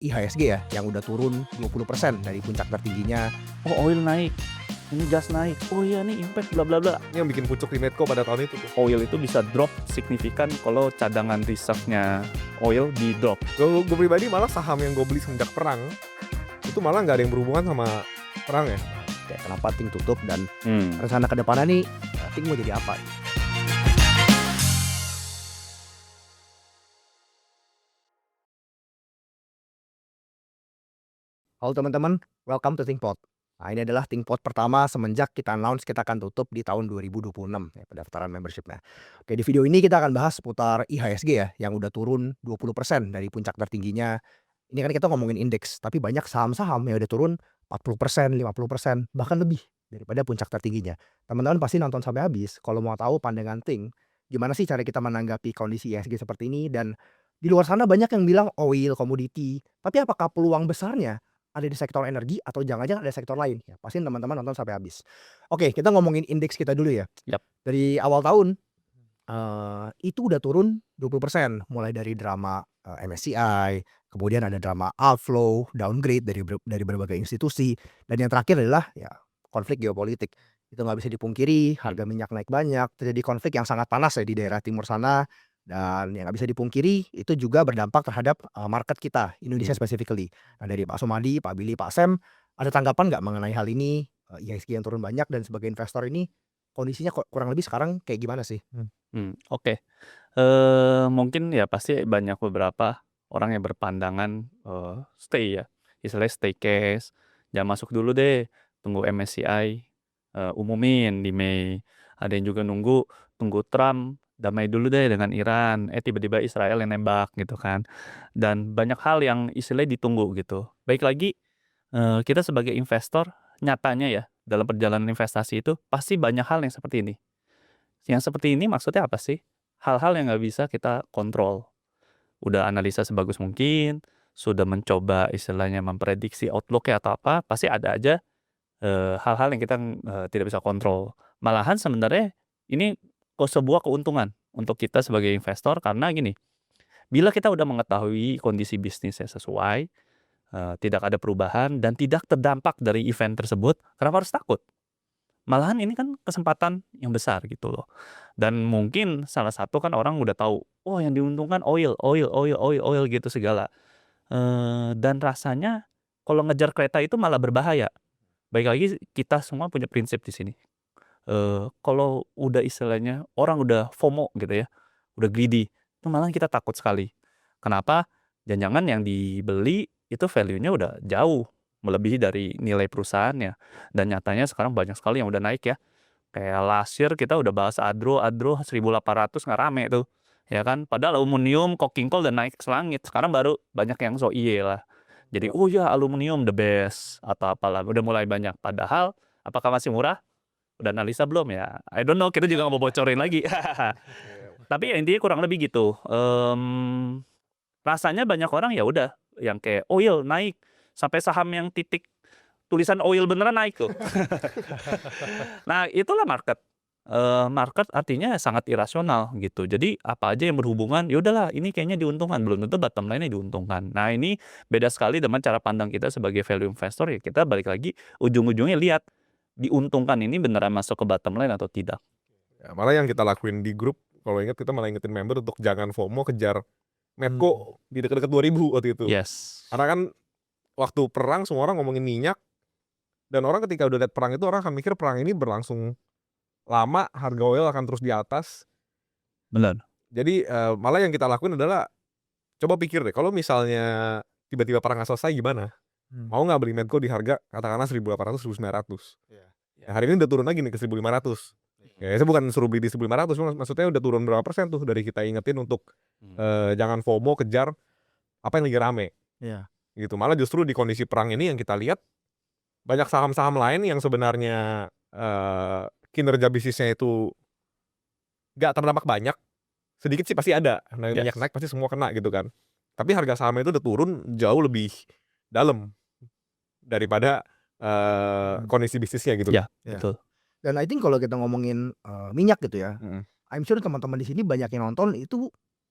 IHSG ya, yang udah turun 20% dari puncak tertingginya. Oh, oil naik, ini gas naik. Oh iya nih impact bla bla bla. Ini yang bikin pucuk di Medco pada tahun itu tuh. Oil itu bisa drop signifikan kalau cadangan reserve-nya oil di drop. Gue pribadi malah saham yang gue beli semenjak perang itu malah nggak ada yang berhubungan sama perang ya. Kayak kenapa Ting tutup dan rencana ke depannya nih Ting mau jadi apa? Halo teman-teman, welcome to ThinkPod. Nah, ini adalah ThinkPod pertama semenjak kita announce kita akan tutup di tahun 2026 ya, pendaftaran membership-nya. Oke, di video ini kita akan bahas seputar IHSG ya, yang udah turun 20% dari puncak tertingginya. Ini kan kita ngomongin indeks, tapi banyak saham-saham yang udah turun 40%, 50%, bahkan lebih daripada puncak tertingginya. Teman-teman pasti nonton sampai habis kalau mau tahu pandangan Think, gimana sih cara kita menanggapi kondisi IHSG seperti ini, dan di luar sana banyak yang bilang oil, komoditi, tapi apakah peluang besarnya ada di sektor energi atau jangan-jangan ada sektor lain? Ya, pastiin teman-teman nonton sampai habis. Oke, kita ngomongin indeks kita dulu ya. Yap. Dari awal tahun itu udah turun 20%, mulai dari drama MSCI, kemudian ada drama outflow, downgrade dari berbagai institusi, dan yang terakhir adalah ya konflik geopolitik. Itu nggak bisa dipungkiri, harga minyak naik banyak, terjadi konflik yang sangat panas ya di daerah timur sana, dan yang nggak bisa dipungkiri itu juga berdampak terhadap market kita, Indonesia specifically. Nah, dari Pak Sumadi, Pak Billy, Pak Sam, ada tanggapan nggak mengenai hal ini? IHSG yang turun banyak dan sebagai investor ini kondisinya kurang lebih sekarang kayak gimana sih? Oke. Mungkin ya pasti banyak beberapa orang yang berpandangan, stay ya, istilahnya stay cash, jangan masuk dulu deh, tunggu MSCI, umumin di Mei. Ada yang juga tunggu Trump damai dulu deh dengan Iran, tiba-tiba Israel yang nembak gitu kan. Dan banyak hal yang istilahnya ditunggu gitu. Baik lagi, kita sebagai investor nyatanya ya, dalam perjalanan investasi itu pasti banyak hal yang seperti ini. Yang seperti ini maksudnya apa sih? Hal-hal yang nggak bisa kita kontrol. Udah analisa sebagus mungkin, sudah mencoba istilahnya memprediksi outlook-nya atau apa, pasti ada aja hal-hal yang kita tidak bisa kontrol. Malahan sebenarnya ini sebuah keuntungan untuk kita sebagai investor karena gini, bila kita udah mengetahui kondisi bisnisnya sesuai, tidak ada perubahan dan tidak terdampak dari event tersebut, kenapa harus takut? Malahan ini kan kesempatan yang besar gitu loh. Dan mungkin salah satu kan orang udah tahu, oh yang diuntungkan oil oil oil oil oil gitu segala. Dan rasanya kalau ngejar kereta itu malah berbahaya. Baik lagi kita semua punya prinsip di sini. Kalau udah istilahnya orang udah FOMO gitu ya, udah greedy, itu malah kita takut sekali. Kenapa? Jangan-jangan yang dibeli itu value-nya udah jauh melebihi dari nilai perusahaannya. Dan nyatanya sekarang banyak sekali yang udah naik ya. Kayak last year kita udah bahas Adro 1.800 nggak rame tuh. Ya kan? Padahal aluminium, coking coal udah naik selangit. Sekarang baru banyak yang so iye lah. Jadi oh ya aluminium the best atau apalah udah mulai banyak. Padahal apakah masih murah? Udah analisa belum ya? I don't know, kita juga nggak mau bocorin lagi. Tapi ya intinya kurang lebih gitu. Rasanya banyak orang ya udah yang kayak oil naik sampai saham yang titik tulisan oil beneran naik tuh. Nah, itulah market. Market artinya sangat irasional gitu. Jadi apa aja yang berhubungan, ya udahlah ini kayaknya diuntungkan, belum tentu bottom line-nya diuntungkan. Nah, ini beda sekali dengan cara pandang kita sebagai value investor ya. Kita balik lagi ujung-ujungnya lihat diuntungkan ini beneran masuk ke bottom line atau tidak. Ya, malah yang kita lakuin di grup, kalau ingat kita malah ingetin member untuk jangan FOMO kejar Medco di dekat-dekat 2000 waktu itu. Yes. Karena kan waktu perang semua orang ngomongin minyak, dan orang ketika udah lihat perang itu orang akan mikir perang ini berlangsung lama, harga oil akan terus di atas. Benar. Jadi malah yang kita lakuin adalah coba pikir deh, kalau misalnya tiba-tiba perang nggak selesai gimana? Mau nggak beli Medco di harga katakanlah 1.800, 1.900? Ya, hari ini udah turun lagi nih ke 1.500. Ya, saya bukan suruh beli di 1.500, maksudnya udah turun berapa persen tuh dari kita ingetin untuk jangan FOMO kejar apa yang lagi rame. Gitu. Malah justru di kondisi perang ini yang kita lihat banyak saham-saham lain yang sebenarnya kinerja bisnisnya itu gak terdampak banyak, sedikit sih pasti ada. Nah, minyak naik pasti semua kena gitu kan. Tapi harga sahamnya itu udah turun jauh lebih dalam daripada kondisi bisnisnya gitu. Ya, betul. Dan I think kalau kita ngomongin minyak gitu ya, I'm sure teman-teman di sini banyak yang nonton itu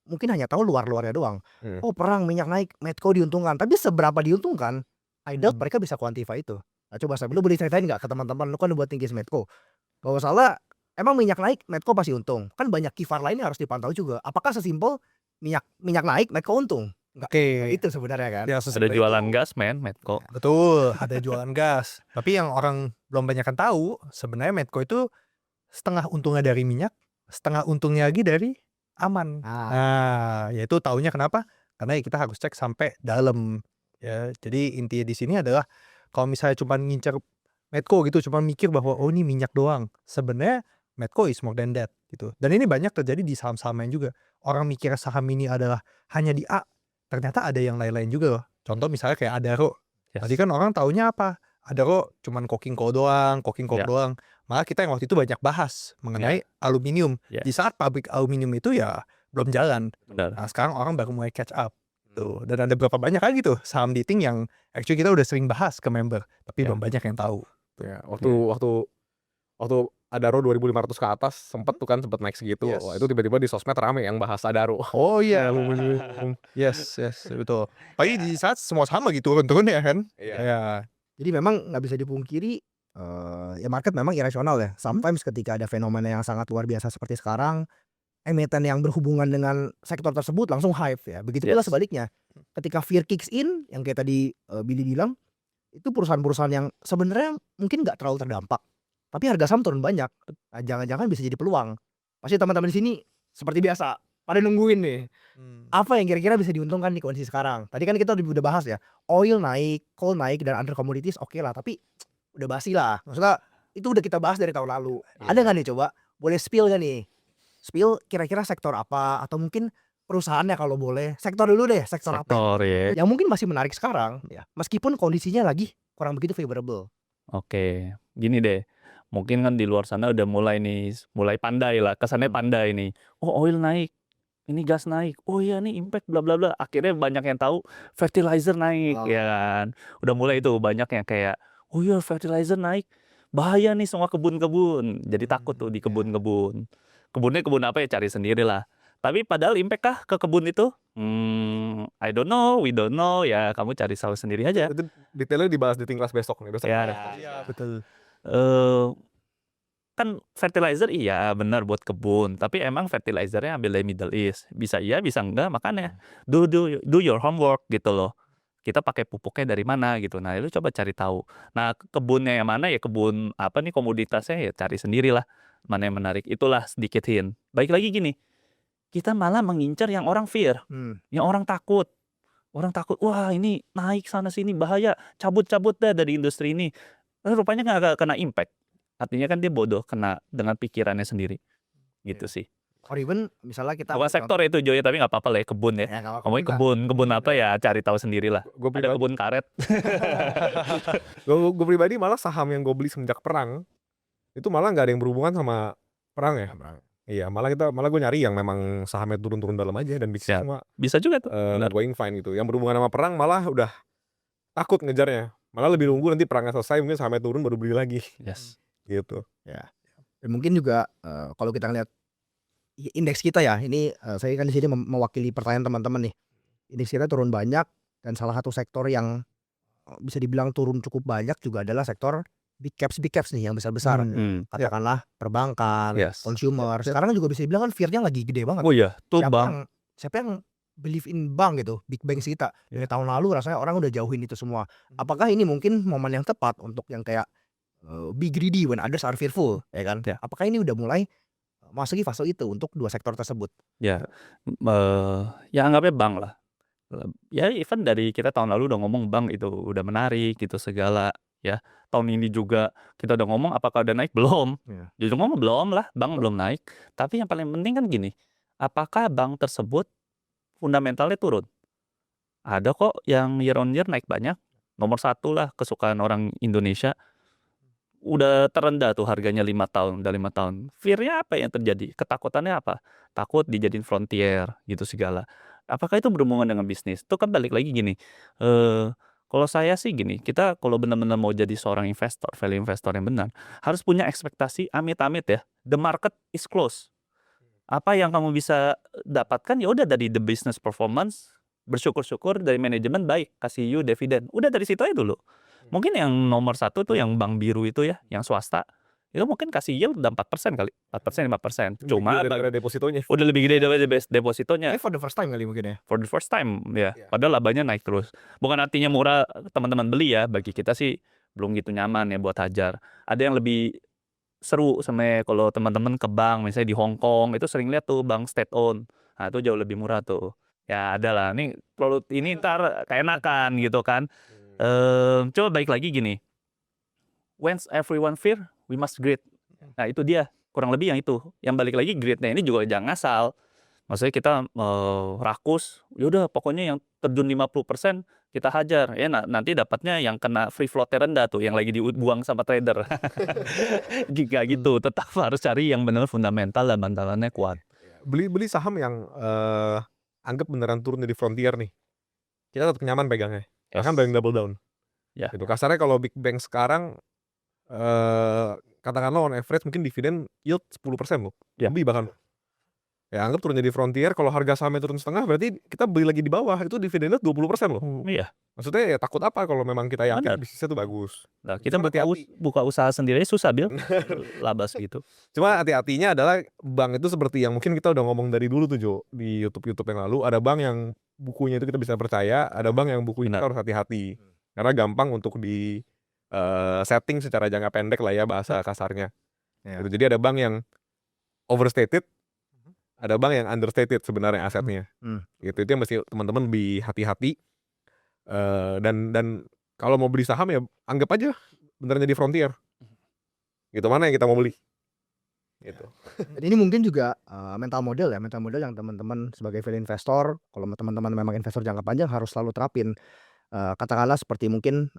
mungkin hanya tahu luar-luarnya doang. Hmm. Oh perang minyak naik, Medco diuntungkan. Tapi seberapa diuntungkan? I doubt mereka bisa quantify itu. Nah coba Sam, lu boleh ceritain nggak ke teman-teman, lu kan buat tinggi Medco. Kalau nggak salah, emang minyak naik, Medco pasti untung. Kan banyak kifar lainnya harus dipantau juga. Apakah sesimpel minyak naik, Medco untung? Nggak Oke. itu sebenarnya kan. Ya, Ada sesimpel jualan itu. gas men, Medco. Betul, ada jualan gas. Tapi yang orang belum banyak tahu, sebenarnya Medco itu setengah untungnya dari minyak, setengah untungnya lagi dari aman. Nah, yaitu taunya kenapa? Karena ya kita harus cek sampai dalam. Ya, jadi intinya di sini adalah kalau misalnya cuma ngincer Medco gitu, cuma mikir bahwa oh ini minyak doang. Sebenarnya Medco is more than that gitu. Dan ini banyak terjadi di saham-saham lain juga. Orang mikir saham ini adalah hanya di A, ternyata ada yang lain-lain juga loh. Contoh misalnya kayak Adaro. Yes. Tadi kan orang taunya apa? Adaro cuman coking coal doang, coking coal Ya. doang. Malah kita yang waktu itu banyak bahas mengenai aluminium. Ya. Di saat pabrik aluminium itu ya belum jalan. Benar. Nah, sekarang orang baru mulai catch up. Tuh. Dan ada berapa banyak lagi tuh saham dating yang actually kita udah sering bahas ke member, tapi Ya. belum banyak yang tahu. Ya, waktu Adaro 2.500 ke atas sempet naik segitu. Yes. Wah, itu tiba-tiba di sosmed rame yang bahas Adaro. Oh iya, aluminium. Yes, betul. Apalagi di saat semua sama gitu turun-turun ya kan? Iya. Ya. Jadi memang nggak bisa dipungkiri, ya market memang irasional ya. Sometimes ketika ada fenomena yang sangat luar biasa seperti sekarang, emiten yang berhubungan dengan sektor tersebut langsung hype ya. Begitu pula Yes. sebaliknya. Ketika fear kicks in, yang kayak tadi Billy bilang, itu perusahaan-perusahaan yang sebenarnya mungkin nggak terlalu terdampak, tapi harga saham turun banyak. Nah, jangan-jangan bisa jadi peluang. Pasti teman-teman di sini seperti biasa pada nungguin nih. Apa yang kira-kira bisa diuntungkan di kondisi sekarang? Tadi kan kita udah bahas ya, oil naik, coal naik, dan other commodities oke lah, tapi udah basi lah. Maksudnya itu udah kita bahas dari tahun lalu. Ada nggak nih coba? Boleh spill nggak nih? Spill kira-kira sektor apa? Atau mungkin perusahaannya kalau boleh. Sektor dulu deh, sektor apa? Sektor ya. Yang mungkin masih menarik sekarang, ya. Meskipun kondisinya lagi kurang begitu favorable. Oke, gini deh. Mungkin kan di luar sana udah mulai pandai lah. Kesannya pandai nih. Oh, oil naik. Ini gas naik. Oh iya nih impact bla bla bla. Akhirnya banyak yang tahu fertilizer naik ya kan. Udah mulai itu banyak yang kayak, "Oh iya fertilizer naik. Bahaya nih semua kebun-kebun." Jadi takut tuh di kebun-kebun. Kebunnya kebun apa ya cari sendiri lah. Tapi padahal impact kah ke kebun itu? I don't know, we don't know. Ya kamu cari tahu sendiri aja. Itu detailnya dibahas di kelas besok nih. Besok Ya. ada. Betul. Kan fertilizer iya benar buat kebun, tapi emang fertilizernya ambil dari Middle East. Bisa iya, bisa enggak, makanya do your homework gitu loh. Kita pakai pupuknya dari mana gitu. Nah, lu coba cari tahu. Nah, kebunnya yang mana ya kebun apa nih komoditasnya ya cari sendirilah. Mana yang menarik. Itulah sedikit hint. Baik lagi gini. Kita malah mengincar yang orang fear, yang orang takut. Orang takut, wah ini naik sana sini bahaya, cabut-cabut dah dari industri ini. Rupanya nggak kena impact. Artinya kan dia bodoh kena dengan pikirannya sendiri. Gitu sih. Or even misalnya kita Bukan sektor itu Joy, tapi nggak apa-apa lah ya kebun ya. Ya, nggak apa-apa. Ngomongin kebun apa ya cari tahu sendiri lah. Gue Ada kebun karet. gue pribadi malah saham yang gue beli semenjak perang itu malah nggak ada yang berhubungan sama perang ya. Iya, malah gue nyari yang memang sahamnya turun-turun dalam aja dan bisa Siap. semua Bisa juga tuh. Benar. going fine gitu. Yang berhubungan sama perang malah udah takut ngejarnya. Malah lebih nunggu nanti perangnya selesai mungkin sahamnya turun baru beli lagi Yes. gitu. Dan mungkin juga kalau kita ngeliat indeks kita ya, ini saya kan di sini mewakili pertanyaan teman-teman nih. Indeks kita turun banyak dan salah satu sektor yang bisa dibilang turun cukup banyak juga adalah sektor big caps nih yang besar-besar. Katakanlah perbankan, Yes. consumer. Sekarang juga bisa dibilang kan fear-nya lagi gede banget. Oh iya, tuh bang. Siapa yang believe in bank gitu, big banks kita. Dari tahun lalu rasanya orang udah jauhin itu semua. Apakah ini mungkin momen yang tepat untuk yang kayak be greedy when others are fearful, ya kan? Ya. Apakah ini udah mulai masuki fase itu untuk dua sektor tersebut? Ya, ya anggapnya bank lah. Ya even dari kita tahun lalu udah ngomong bank itu udah menarik gitu segala ya. Tahun ini juga kita udah ngomong apakah udah naik belum? Iya. Jujur ngomong belum lah, bank belum naik. Tapi yang paling penting kan gini, apakah bank tersebut fundamentalnya turun? Ada kok yang year on year naik banyak. Nomor satu lah kesukaan orang Indonesia. Udah terendah tuh harganya 5 tahun, udah 5 tahun. Fear-nya apa yang terjadi? Ketakutannya apa? Takut dijadiin frontier gitu segala. Apakah itu berhubungan dengan bisnis? Itu kan balik lagi gini. Kalau saya sih gini, kita kalau benar-benar mau jadi seorang investor, value investor yang benar, harus punya ekspektasi amit-amit ya. The market is close. Apa yang kamu bisa dapatkan ya udah dari the business performance, bersyukur-syukur dari manajemen baik, kasih you dividen. Udah dari situ aja dulu. Mungkin yang nomor 1 tuh yang bank biru itu ya, yang swasta, itu mungkin kasih yield udah 4% kali, 4%, 5%. Lebih Cuma gede daripada depositonya. udah lebih gede daripada depositonya. For the first time kali mungkin ya. For the first time ya, Iya. padahal labanya naik terus. Bukan artinya murah teman-teman beli ya, bagi kita sih belum gitu nyaman ya buat hajar. Ada yang lebih seru sama kalau teman-teman ke bank misalnya di Hong Kong itu sering lihat tuh bank state owned. Nah, itu jauh lebih murah tuh. Ya ada lah, nih produk ini ntar keenakan gitu kan. Coba balik lagi gini. When everyone fear, we must greed. Nah, itu dia kurang lebih yang itu. Yang balik lagi greednya ini juga jangan ngasal. Maksudnya kita rakus, yaudah pokoknya yang terjun 50% kita hajar. Ya nanti dapatnya yang kena free float rendah tuh, yang lagi dibuang sama trader. Jika gitu, tetap harus cari yang benar fundamental dan bantalannya kuat. Beli saham yang anggap beneran turun dari frontier nih. Kita tetap nyaman pegangnya. Bahkan bank double down. Ya. Gitu. Kasarnya kalau big bank sekarang katakanlah on average mungkin dividen yield 10% loh. Ya. Lebih bahkan. Ya anggap turun jadi frontier, kalau harga sahamnya turun setengah berarti kita beli lagi di bawah, itu dividennya 20% loh. Iya. Maksudnya ya takut apa kalau memang kita yakin Benar. bisnisnya tuh bagus. Nah, kita Cuma hati-hati. buka usaha sendiri aja susah Bil. Labas gitu. Cuma hati-hatinya adalah bank itu seperti yang mungkin kita udah ngomong dari dulu tuh Jo, di YouTube yang lalu, ada bank yang bukunya itu kita bisa percaya, ada bank yang bukunya Benar. kita harus hati-hati. Karena gampang untuk di setting secara jangka pendek lah ya bahasa kasarnya. Ya. Gitu. Jadi ada bank yang overstated, ada bank yang understated sebenarnya asetnya. Gitu. Itu yang mesti teman-teman lebih hati-hati. Dan kalau mau beli saham ya anggap aja beneran jadi frontier. Gitu, mana yang kita mau beli. Gitu. Dan ini mungkin juga mental model ya, mental model yang teman-teman sebagai value investor, kalau teman-teman memang investor jangka panjang harus selalu terapin. Katakanlah seperti mungkin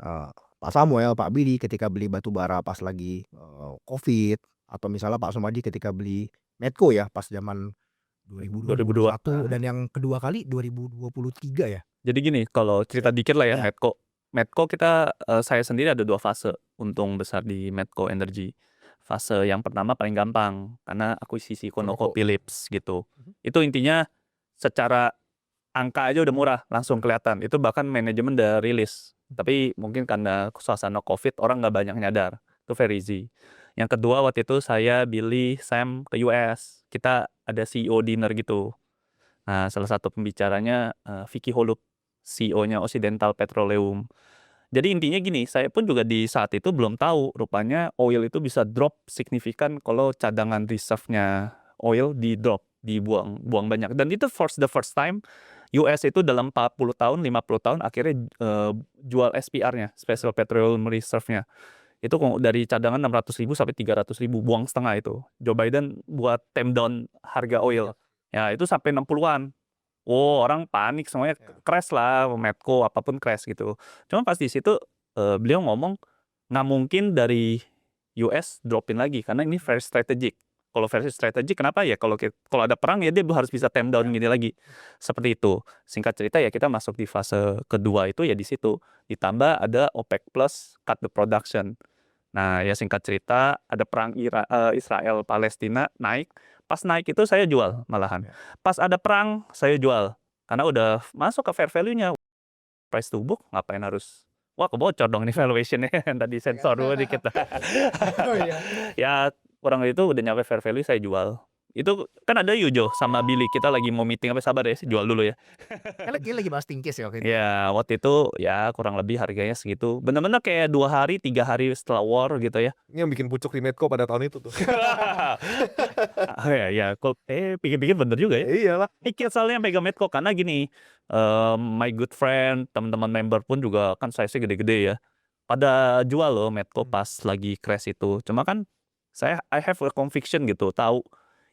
Pak Samuel, Pak Billy ketika beli batu bara pas lagi Covid, atau misalnya Pak Sumadi ketika beli Medco ya pas zaman 2021 dan yang kedua kali 2023 ya. Jadi gini, kalau cerita dikit lah ya, Ya. Medco kita saya sendiri ada 2 fase untung besar di Medco Energy. Fase yang pertama paling gampang karena akuisisi ConocoPhillips gitu. Itu intinya secara angka aja udah murah, langsung kelihatan. Itu bahkan manajemen udah rilis. Tapi mungkin karena suasana Covid orang nggak banyak nyadar. Itu very easy. Yang kedua waktu itu saya Billy Sam ke US. Kita ada CEO dinner gitu. Nah, salah satu pembicaranya Vicky Holub, CEO-nya Occidental Petroleum. Jadi intinya gini, saya pun juga di saat itu belum tahu rupanya oil itu bisa drop signifikan kalau cadangan reserve-nya oil di drop, dibuang banyak. Dan itu the first time US itu dalam 40 tahun, 50 tahun akhirnya jual SPR-nya, Special Petroleum Reserve-nya. Itu dari cadangan 600.000 sampai 300.000, buang setengah itu. Joe Biden buat tame down harga oil. Ya itu sampai 60-an. Oh, orang panik semuanya, crash lah, Medco apapun crash gitu. Cuma pas di situ beliau ngomong nggak mungkin dari US dropin lagi karena ini very strategic. Kalau very strategic kenapa ya? Kalau ada perang ya dia harus bisa tame down gini lagi. Seperti itu. Singkat cerita ya kita masuk di fase kedua itu ya di situ. Ditambah ada OPEC plus cut the production. Nah, ya singkat cerita ada perang Israel Palestina naik. Pas naik itu saya jual malahan. Pas ada perang saya jual karena udah masuk ke fair value-nya. Price to book ngapain harus kebocor dong ini valuation-nya tadi sensor dulu dikit. Ya kurang itu udah nyampe fair value saya jual. Itu kan ada Yujo sama Billy, kita lagi mau meeting apa sabar ya, jual dulu ya. Lagi bahas tingkis ya waktu itu. Ya waktu itu ya kurang lebih harganya segitu. Bener-bener kayak 2 hari 3 hari setelah war gitu ya. Ini yang bikin pucuk di Medco pada tahun itu tuh. ya pikir-pikir bener juga ya. Iyalah. Soalnya yang pegang Medco karena gini, my good friend, teman-teman member pun juga kan size-nya gede-gede ya. Pada jual loh Medco pas lagi crash itu. Cuma kan I have a conviction gitu, tahu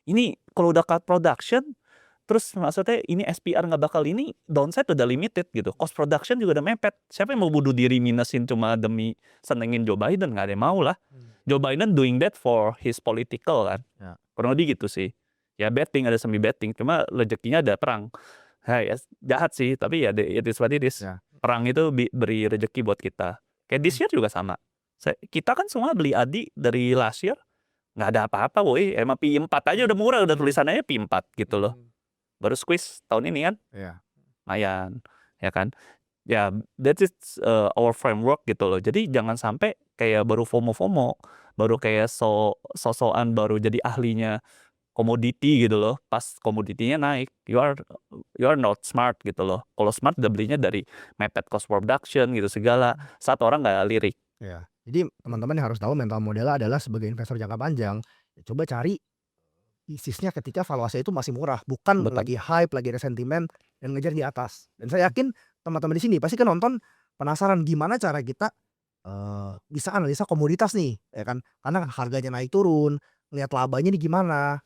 ini kalau udah cut production, terus maksudnya ini SPR nggak bakal ini, downside udah limited gitu. Cost production juga udah mepet. Siapa yang mau bunuh diri minusin cuma demi senengin Joe Biden? Nggak ada yang mau lah. Joe Biden doing that for his political kan. Ya. Kurang lebih gitu sih. Ya betting, ada semi betting. Cuma rezekinya ada perang. Ya, jahat sih, tapi ya it is what it is. Ya. Perang itu beri rezeki buat kita. Kayak this year juga sama. Kita kan semua beli ADI dari last year. nggak ada apa-apa woi, emang P4 aja udah murah, udah tulisannya P4 gitu loh. Baru squeeze tahun ini kan, Iya. lumayan, ya kan. Ya, that is our framework gitu loh. Jadi jangan sampai kayak baru FOMO-FOMO, baru kayak so-soan baru jadi ahlinya komoditi gitu loh. Pas komoditinya naik, you are not smart gitu loh. Kalau smart udah belinya dari method cost production gitu segala. Saat orang nggak lirik. Iya. Jadi teman-teman yang harus tahu mental model adalah sebagai investor jangka panjang, ya coba cari bisnisnya ketika valuasi itu masih murah, bukan Betul. lagi hype, lagi ada sentimen dan ngejar di atas. Dan saya yakin teman-teman di sini pasti kan nonton penasaran gimana cara kita bisa analisa komoditas nih, ya kan? Karena harganya naik turun, lihat labanya nih gimana.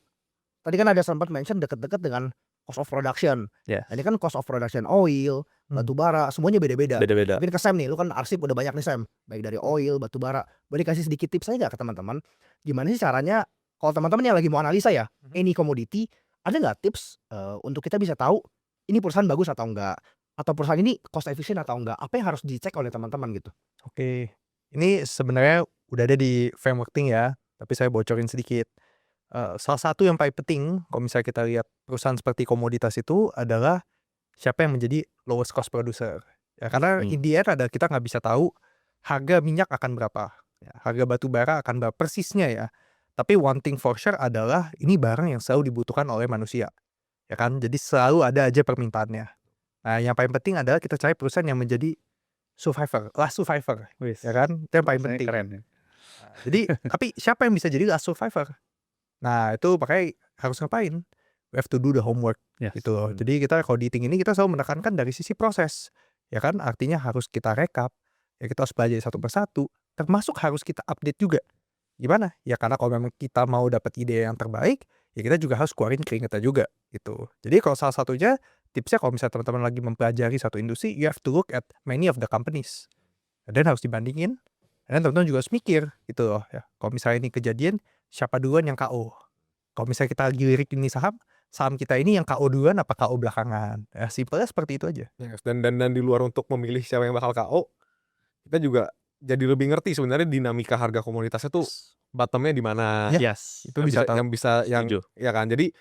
Tadi kan ada sempat mention deket-deket dengan cost of production. Yes. Ini kan cost of production oil, batu bara, semuanya beda-beda. Beda-beda. Mungkin ke Sam nih, lu kan arsip udah banyak nih Sam, baik dari oil, batu bara. Boleh kasih sedikit tips aja nggak ke teman-teman? Gimana sih caranya kalau teman-teman yang lagi mau analisa ya, any commodity, ada nggak tips untuk kita bisa tahu ini perusahaan bagus atau enggak? Atau perusahaan ini cost efficient atau enggak? Apa yang harus dicek oleh teman-teman gitu? Oke, ini sebenarnya udah ada di frameworking ya, tapi saya bocorin sedikit. Salah satu yang paling penting kalau misalnya kita lihat perusahaan seperti komoditas itu adalah siapa yang menjadi lowest cost producer. Ya, karena in the end ada kita nggak bisa tahu harga minyak akan berapa, ya, harga batu bara akan berapa persisnya ya. Tapi one thing for sure adalah ini barang yang selalu dibutuhkan oleh manusia, ya kan? Jadi selalu ada aja permintaannya. Nah, yang paling penting adalah kita cari perusahaan yang menjadi last survivor, ya kan? Itu yang paling penting. Keren ya. Jadi, tapi siapa yang bisa jadi last survivor? Nah, itu makanya harus ngapain? We have to do the homework, Yes. gitu loh. Jadi kita kalau auditing ini kita selalu menekankan dari sisi proses, ya kan? Artinya harus kita rekap, ya kita harus pelajari satu persatu, termasuk harus kita update juga. Gimana? Ya karena kalau memang kita mau dapat ide yang terbaik, ya kita juga harus keluarin keringatnya juga, gitu. Jadi kalau salah satunya tipsnya kalau misalnya teman-teman lagi mempelajari satu industri, you have to look at many of the companies. Dan harus dibandingin, dan teman-teman juga harus mikir gitu loh ya. Kalau misalnya ini kejadian, siapa duluan yang KO? Kalau misalnya kita lagi lirik ini saham kita ini yang KO duluan apa KO belakangan? Ya simpelnya seperti itu aja. Yes, dan di luar untuk memilih siapa yang bakal KO, kita juga jadi lebih ngerti sebenarnya dinamika harga komoditasnya tuh bottomnya di mana. Yes. Itu bisa tahu. yang bisa yang Setuju. ya kan. Jadi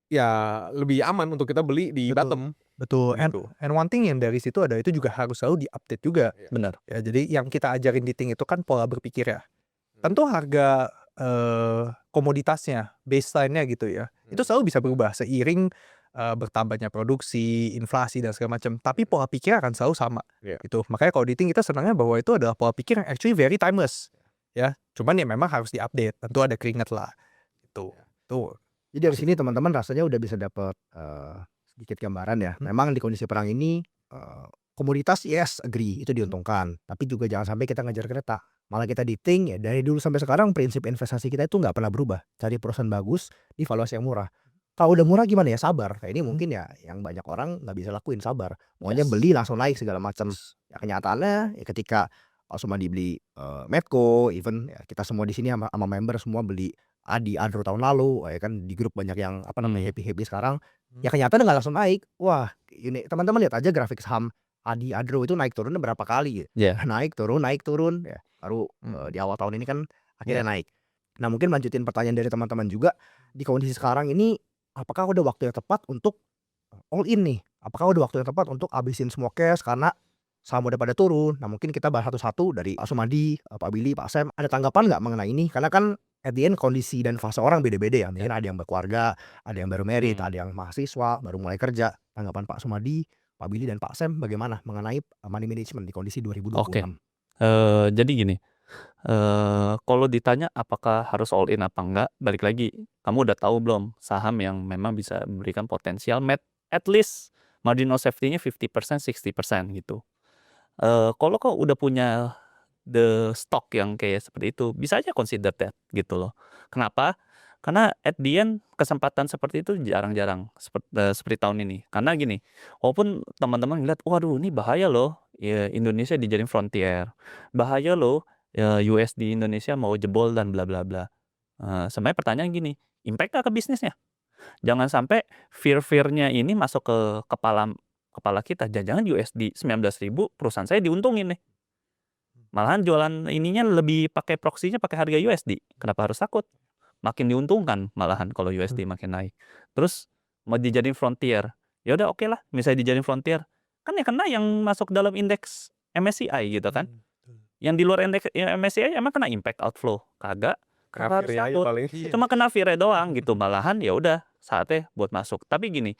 ya lebih aman untuk kita beli di Betul. bottom. Betul. Gitu. And one thing yang dari situ ada itu juga harus selalu diupdate juga. Benar. Ya, jadi yang kita ajarin di Ting itu kan pola berpikir ya. Tentu harga komoditasnya, baseline-nya gitu ya. Itu selalu bisa berubah seiring bertambahnya produksi, inflasi dan segala macam. Tapi pola pikir akan selalu sama. Iya. Gitu. Makanya kalau di Ting kita senangnya bahwa itu adalah pola pikir yang actually very timeless. Ya, cuman ya memang harus diupdate. Tentu ada keringat lah. Itu. Tuh. Jadi dari sini teman-teman rasanya udah bisa dapat sedikit gambaran ya. Memang di kondisi perang ini komoditas yes agree itu diuntungkan, tapi juga jangan sampai kita ngejar kereta. Malah kita di Ting ya dari dulu sampai sekarang prinsip investasi kita itu nggak pernah berubah. Cari perusahaan bagus di valuasi yang murah. Kalau udah murah gimana ya sabar. Kayak ini mungkin ya yang banyak orang nggak bisa lakuin sabar. Maunya beli langsung naik segala macam. Ya kenyataannya ya ketika semua dibeli Medco, even ya kita semua di sini sama member semua beli Adi Adro tahun lalu, ya kan di grup banyak yang apa namanya happy sekarang. Ya kenyataannya nggak langsung naik. Wah, ini teman-teman lihat aja grafik saham Adi Adro itu naik turunnya berapa kali ya? Yeah. Naik turun ya. Baru di awal tahun ini kan akhirnya naik. Nah, mungkin lanjutin pertanyaan dari teman-teman juga di kondisi sekarang ini apakah udah waktu yang tepat untuk all in nih? Apakah udah waktu yang tepat untuk habisin semua cash karena saham udah pada turun? Nah, mungkin kita bahas satu-satu dari Pak Sumadi, Pak Billy, Pak Sam. Ada tanggapan nggak mengenai ini? Karena kan at the end kondisi dan fase orang beda-beda ya. Mungkin ada yang berkeluarga, ada yang baru merit, ada yang mahasiswa, baru mulai kerja. Tanggapan Pak Sumadi, Pak Billy dan Pak Sam bagaimana mengenai money management di kondisi 2026? Oke. Jadi gini, kalau ditanya apakah harus all in apa enggak, balik lagi, kamu udah tahu belum saham yang memang bisa memberikan potensial at least margin of safety-nya 50%, 60% gitu. Kalau kau udah punya the stock yang kayak seperti itu, bisa aja consider that gitu loh. Kenapa? Karena at the end kesempatan seperti itu jarang-jarang seperti tahun ini. Karena gini, walaupun teman-teman ngeliat, waduh ini bahaya loh, ya Indonesia dijadiin frontier, bahaya loh, ya US di Indonesia mau jebol dan bla bla bla. Sebenarnya pertanyaan gini, impact nggak ke bisnisnya? Jangan sampai fear-nya ini masuk ke kepala kita. Jangan-jangan USD 19.000 perusahaan saya diuntungin nih. Malahan jualan ininya lebih pakai proksinya pakai harga USD. Kenapa harus takut? Makin diuntungkan malahan kalau USD makin naik. Terus mau dijadiin frontier. Ya udah oke lah, misalnya dijadiin frontier. Kan ya kena yang masuk dalam indeks MSCI gitu kan. Yang di luar indeks MSCI emang kena impact outflow? Kagak. Kenapa harus Kafirnya aja takut? paling. Cuma kena fee doang gitu. Malahan ya udah saatnya buat masuk. Tapi gini,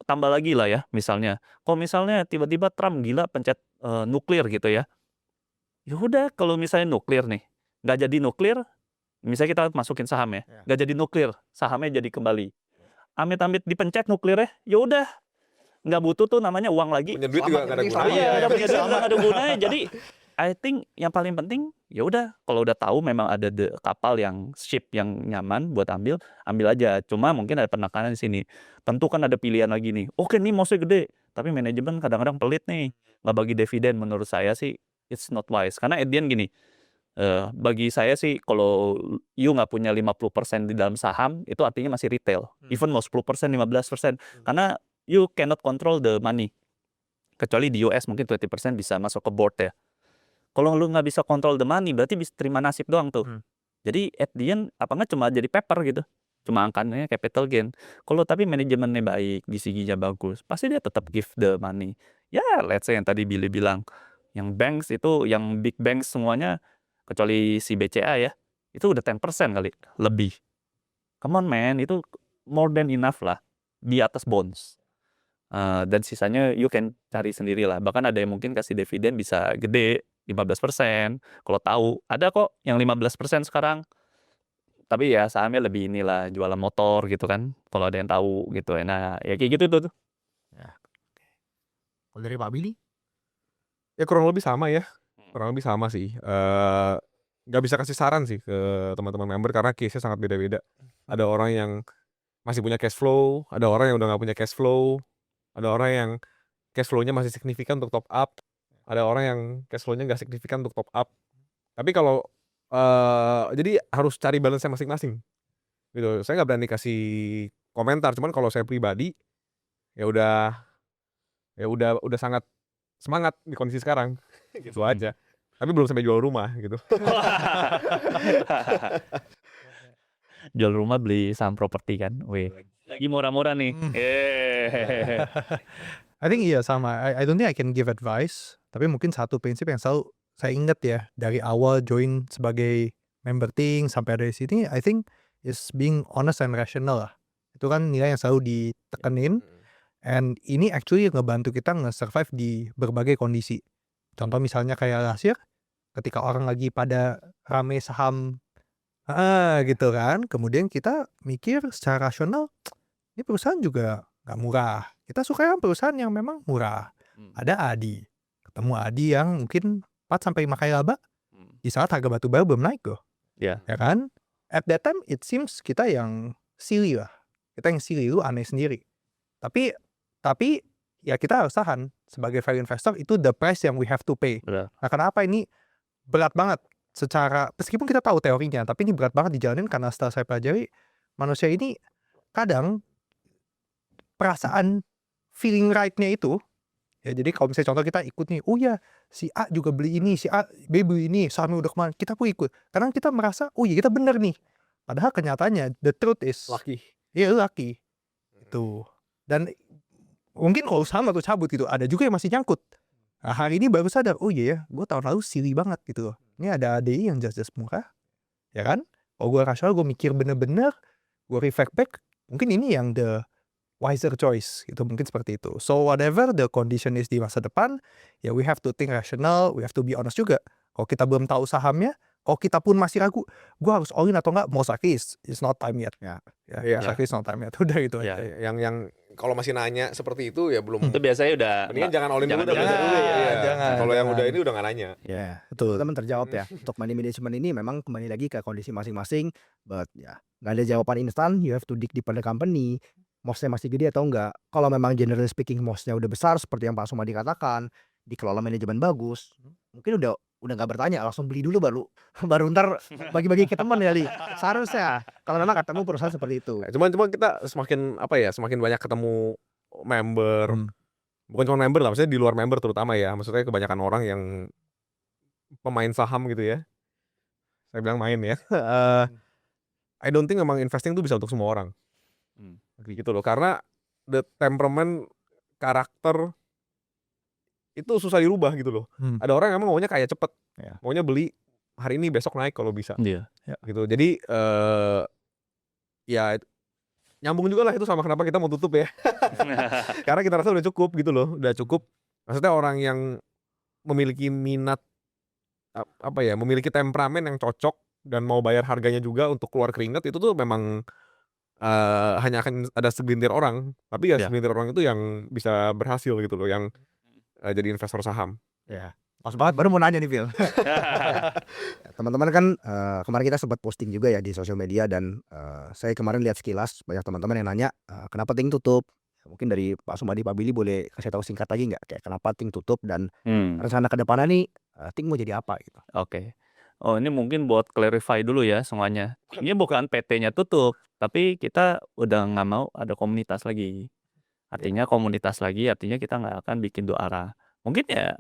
tambah lagi lah ya misalnya. Kalau misalnya tiba-tiba Trump gila pencet nuklir gitu ya. Ya udah kalau misalnya nuklir nih, nggak jadi nuklir, misalnya kita masukin saham ya, nggak jadi nuklir, sahamnya jadi kembali. Amit-amit dipencet nuklirnya, ya udah nggak butuh tuh namanya uang lagi. Punya duit juga Selamat, nggak ada yang penting gunanya. selamat. Iya, yang udah punya penting duit nggak ada gunanya. Jadi I think yang paling penting ya udah kalau udah tahu memang ada kapal yang ship yang nyaman buat ambil aja. Cuma mungkin ada penekanan di sini. Tentu kan ada pilihan lagi nih. Oke nih mosnya gede, tapi manajemen kadang-kadang pelit nih, nggak bagi dividen. Menurut saya sih it's not wise. Karena at the end gini, bagi saya sih kalau you nggak punya 50% di dalam saham, itu artinya masih retail. Even mau 10%, 15%. Karena you cannot control the money. Kecuali di US mungkin 20% bisa masuk ke board ya. Kalau lu nggak bisa control the money, berarti bisa terima nasib doang tuh. Jadi at the end, apa nggak cuma jadi paper gitu. Cuma angkanya capital gain. Kalau tapi manajemennya baik, BCG-nya bagus, pasti dia tetap give the money. Ya, let's say yang tadi Billy bilang, yang banks itu, yang big banks semuanya, kecuali si BCA ya, itu udah 10% kali, lebih. Come on man, itu more than enough lah, di atas bonds. Dan sisanya you can cari sendiri lah. Bahkan ada yang mungkin kasih dividen bisa gede, 15%. Kalau tahu, ada kok yang 15% sekarang. Tapi ya sahamnya lebih inilah, jualan motor gitu kan, kalau ada yang tahu gitu. Nah, ya kayak gitu tuh. Kalau dari Pak Billy? Ya kurang lebih sama ya. Kurang lebih sama sih. Nggak bisa kasih saran sih ke teman-teman member karena case-nya sangat beda-beda. Ada orang yang masih punya cash flow, ada orang yang udah nggak punya cash flow, ada orang yang cash flow-nya masih signifikan untuk top up, ada orang yang cash flow-nya nggak signifikan untuk top up. Tapi kalau jadi harus cari balance-nya masing-masing. Gitu. Saya nggak berani kasih komentar, cuman kalau saya pribadi ya udah sangat semangat di kondisi sekarang. Gitu aja. Tapi belum sampai jual rumah gitu. Jual rumah beli saham properti kan. Weh. Lagi murah-murah nih. I think iya sama. I don't think I can give advice. Tapi mungkin satu prinsip yang selalu saya ingat ya dari awal join sebagai member Ting sampai ada di sini, I think is being honest and rational lah. Itu kan nilai yang selalu ditekenin. And ini actually ngebantu kita nge-survive di berbagai kondisi. Contoh misalnya kayak last year, ketika orang lagi pada rame saham gitu kan, kemudian kita mikir secara rasional, ini perusahaan juga nggak murah. Kita suka yang perusahaan yang memang murah. Ada Adi, ketemu Adi yang mungkin 4-5 kali laba di saat harga batu bara belum naik loh. Ya. Ya kan? At that time it seems kita yang silly lah. Kita yang silly, lu aneh sendiri. Tapi ya kita harus tahan sebagai value investor, itu the price yang we have to pay. Benar. Nah, kenapa ini berat banget secara, meskipun kita tahu teorinya, tapi ini berat banget dijalanin karena setelah saya pelajari, manusia ini kadang perasaan feeling right-nya itu ya, jadi kalau misalnya contoh kita ikut nih, oh ya si A juga beli ini, si A B beli ini, sahamnya udah kemana, kita pun ikut. Karena kita merasa, oh iya kita bener nih. Padahal kenyataannya the truth is Lucky. iya lucky. Itu. Dan mungkin kalau saham atau cabut gitu, ada juga yang masih nyangkut. Nah, hari ini baru sadar, oh iya ya, gue tahun lalu silly banget gitu loh. Ini ada ADI yang just murah, ya kan? Kalau gue rasional, gue mikir bener-bener, gue reflect back, mungkin ini yang the wiser choice gitu, mungkin seperti itu. So whatever the condition is di masa depan, ya we have to think rational, we have to be honest juga. Kalau kita belum tahu sahamnya, kalau kita pun masih ragu, gue harus all in atau enggak, most likely it's not time yet. Iya. Most likely it's not time yet. Udah gitu Ya. aja. Yang kalau masih nanya seperti itu ya belum. Itu biasanya udah Mendingan jangan all in dulu, jangan belajar dulu ya. Iya. jangan. Kalau yang udah ini udah nggak nanya. Ya, betul. Teman terjawab ya. Untuk money management ini memang kembali lagi ke kondisi masing-masing. But ya, nggak ada jawaban instan. You have to dig deep pada company. Mosnya masih gede atau enggak. Kalau memang generally speaking mosnya udah besar seperti yang Pak Sumadi katakan, dikelola manajemen bagus, mungkin udah nggak bertanya, langsung beli dulu baru ntar bagi-bagi ke teman kali. Seharusnya kalau memang ketemu perusahaan seperti itu. Cuman kita semakin semakin banyak ketemu member. Bukan cuma member lah, maksudnya di luar member terutama ya. Maksudnya kebanyakan orang yang pemain saham gitu ya. Saya bilang main ya. I don't think memang investing tuh bisa untuk semua orang. Gitu loh. Karena the temperament, karakter itu susah dirubah gitu loh. Ada orang yang emang maunya kaya cepet. Maunya beli hari ini besok naik kalau bisa. Iya. Gitu. Jadi ya nyambung juga lah itu sama kenapa kita mau tutup ya. Karena kita rasa udah cukup gitu loh. Udah cukup. Maksudnya orang yang memiliki minat memiliki temperamen yang cocok dan mau bayar harganya juga untuk keluar keringat, itu tuh memang hanya akan ada segelintir orang. Tapi ya segelintir orang itu yang bisa berhasil gitu loh, yang jadi investor saham. Ya, pas banget baru mau nanya nih Phil. Teman-teman kan kemarin kita sempat posting juga ya di sosial media, dan saya kemarin lihat sekilas banyak teman-teman yang nanya kenapa Ting tutup. Mungkin dari Pak Sumadi, Pak Billy boleh kasih tahu singkat lagi nggak, kayak kenapa Ting tutup dan rencana ke depannya nih Ting mau jadi apa gitu. Oke. Oh, ini mungkin buat clarify dulu ya semuanya. Ini bukan PT-nya tutup, tapi kita udah nggak mau ada komunitas lagi. Artinya komunitas lagi, artinya kita nggak akan bikin 2 arah. Mungkin ya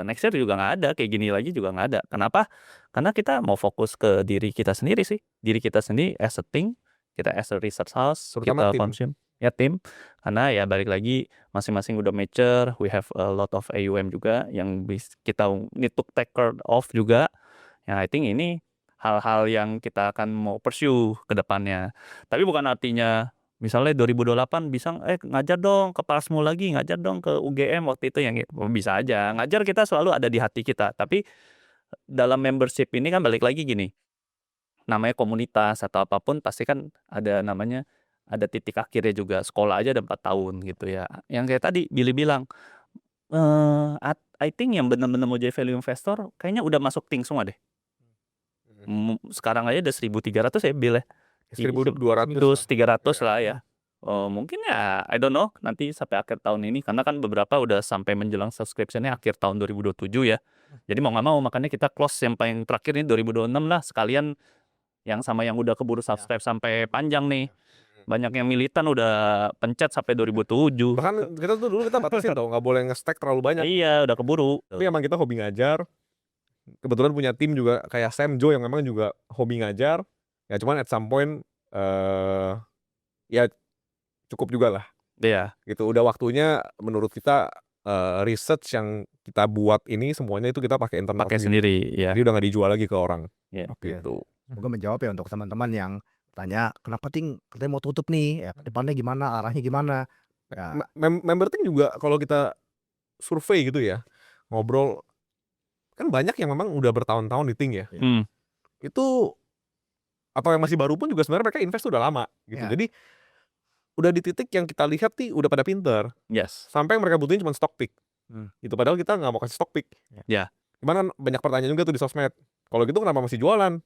next year juga nggak ada, kayak gini lagi juga nggak ada. Kenapa? Karena kita mau fokus ke diri kita sendiri sih. Diri kita sendiri as a thing, kita as a research house, Terutama kita tim. consume. Ya tim, karena ya balik lagi masing-masing udah mature, we have a lot of AUM juga yang kita need to take care of juga. Ya, I think ini hal-hal yang kita akan mau pursue ke depannya. Tapi bukan artinya misalnya 2028 bisa ngajar dong ke Parsmo lagi, ngajar dong ke UGM waktu itu yang bisa aja. Ngajar kita selalu ada di hati kita. Tapi dalam membership ini kan balik lagi gini. Namanya komunitas atau apapun pasti kan ada namanya, ada titik akhirnya juga. Sekolah aja ada 4 tahun gitu ya. Yang kayak tadi Billy bilang, I think yang benar-benar mau jadi value investor kayaknya udah masuk Ting semua deh. Sekarang aja udah 1.300 ya Bill ya. 1.200 300 lah ya. Mungkin ya I don't know nanti sampai akhir tahun ini, karena kan beberapa udah sampai menjelang subscription-nya akhir tahun 2027 ya. Jadi mau nggak mau makanya kita close yang paling terakhir ini 2026 lah, sekalian yang sama yang udah keburu subscribe sampai panjang nih. Banyak yang militan udah pencet sampai 2007. Bahkan kita tuh dulu kita batasin tau, nggak boleh nge-stack terlalu banyak. Iya, udah keburu. Tapi emang kita hobi ngajar. Kebetulan punya tim juga kayak Sam Joe yang memang juga hobi ngajar. Ya cuman at some point ya cukup juga lah. Iya. Gitu, udah waktunya menurut kita research yang kita buat ini semuanya itu kita pakai internal sendiri ya. Jadi udah nggak dijual lagi ke orang. Iya. Gitu. Semoga menjawab ya untuk teman-teman yang tanya kenapa Ting katanya mau tutup nih, ya depannya gimana, arahnya gimana. Ya. Member Ting juga kalau kita survei gitu ya, ngobrol, kan banyak yang memang udah bertahun-tahun di Ting ya. Itu atau yang masih baru pun juga sebenarnya mereka invest udah lama gitu. Ya. Jadi udah di titik yang kita lihat nih udah pada pinter. Yes. Sampai yang mereka butuhin cuma stock pick. Gitu, padahal kita nggak mau kasih stock pick. Ya. Gimana, banyak pertanyaan juga tuh di sosmed. Kalau gitu kenapa masih jualan?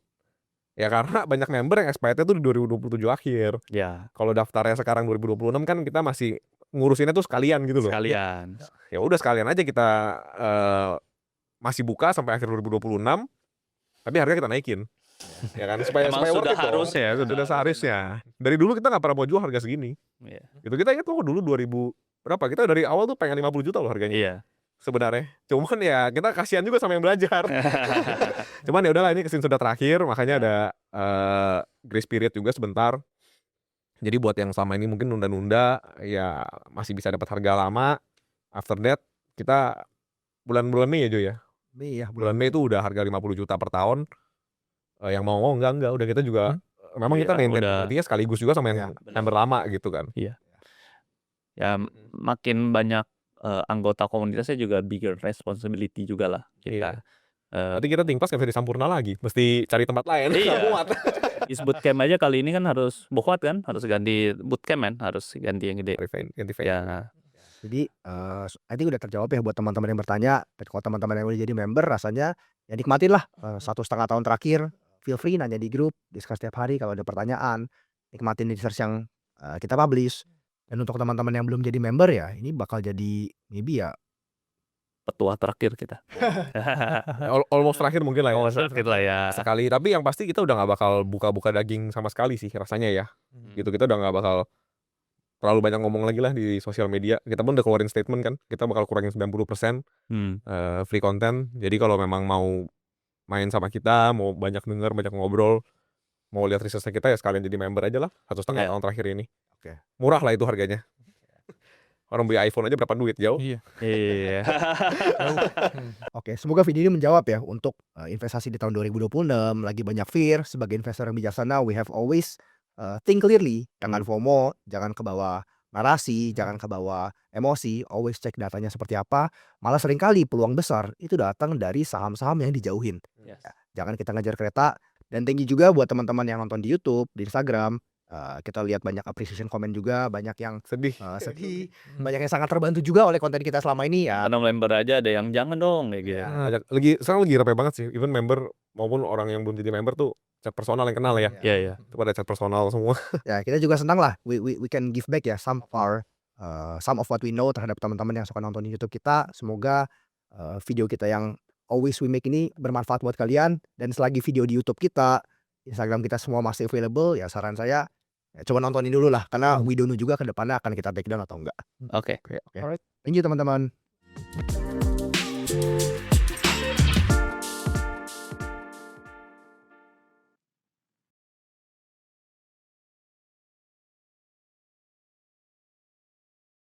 Ya karena banyak member yang expirednya tuh di 2027 akhir. Ya. Kalau daftarnya sekarang 2026 kan kita masih ngurusinnya tuh sekalian gitu loh. Sekalian. Ya udah sekalian aja kita masih buka sampai akhir 2026. Tapi harga kita naikin. Ya kan, supaya Emang worth sudah it dong. harusnya, Sudah seharusnya. Dari dulu kita nggak pernah mau jual harga segini. Iya. Gitu, kita ingat kok dulu 2000 berapa, kita dari awal tuh pengen 50 juta loh harganya. Iya. Sebenarnya. Cuman ya kita kasihan juga sama yang belajar. Cuman ya udahlah, ini kesin sudah terakhir, makanya ada grace period juga sebentar. Jadi buat yang selama ini mungkin nunda-nunda ya masih bisa dapat harga lama. After that kita bulan-bulan Mei ya Jo ya. Iya, Bulan Mei itu udah harga 50 juta per tahun. Yang mau enggak udah kita juga memang kita maintain artinya sekaligus juga sama yang member lama gitu kan. Iya. Ya makin banyak anggota komunitasnya juga bigger responsibility juga lah kita. Nanti kita Tingpas gak bisa disampurna lagi, mesti cari tempat lain. Iya. Muat. Is bootcamp aja kali ini kan harus bohwat kan, harus ganti bootcamp kan, harus ganti yang gede. Ganti Ya. Jadi I think udah terjawab ya buat teman-teman yang bertanya. Kalau teman-teman yang udah jadi member rasanya ya nikmatin lah 1,5 tahun terakhir. Feel free nanya di grup, discuss setiap hari kalau ada pertanyaan, nikmatin research yang kita publish. Dan untuk teman-teman yang belum jadi member ya, ini bakal jadi maybe ya Petua terakhir kita. almost terakhir mungkin lah ya. Almost terakhir lah ya. Sekali, tapi yang pasti kita udah gak bakal buka-buka daging sama sekali sih rasanya ya. Gitu, kita udah gak bakal terlalu banyak ngomong lagi lah di sosial media. Kita pun udah keluarin statement kan, kita bakal kurangin 90% free content. Jadi kalau memang mau main sama kita, mau banyak denger, banyak ngobrol, mau lihat research kita ya sekalian jadi member aja lah. 1,5 tahun terakhir ini. Oke. Murah lah itu harganya. Orang beli iPhone aja berapa duit, jauh. Iya. Iya. Oke, semoga video ini menjawab ya untuk investasi di tahun 2026. Lagi banyak fear, sebagai investor yang bijaksana, we have always think clearly, jangan FOMO, jangan kebawa narasi, jangan kebawa emosi, always cek datanya seperti apa. Malah seringkali peluang besar itu datang dari saham-saham yang dijauhin. Yes. Jangan kita ngejar kereta. Dan thank you juga buat teman-teman yang nonton di YouTube, di Instagram. Kita lihat banyak appreciation komen juga, banyak yang Sedih. sedih, banyak yang sangat terbantu juga oleh konten kita selama ini ya. Karena member aja ada yang jangan dong kayak gitu. Sekarang lagi rame banget sih, even member maupun orang yang belum jadi member tuh chat personal yang kenal ya. Iya. Itu pada chat personal semua. Ya, kita juga senang lah. We can give back ya some of what we know terhadap teman-teman yang suka nonton di YouTube kita. Semoga video kita yang always we make ini bermanfaat buat kalian. Dan selagi video di YouTube kita, Instagram kita semua masih available, ya saran saya ya coba nontonin dulu lah, karena we don't know juga ke depannya akan kita take down atau enggak. Oke. Oke. Thank you teman-teman.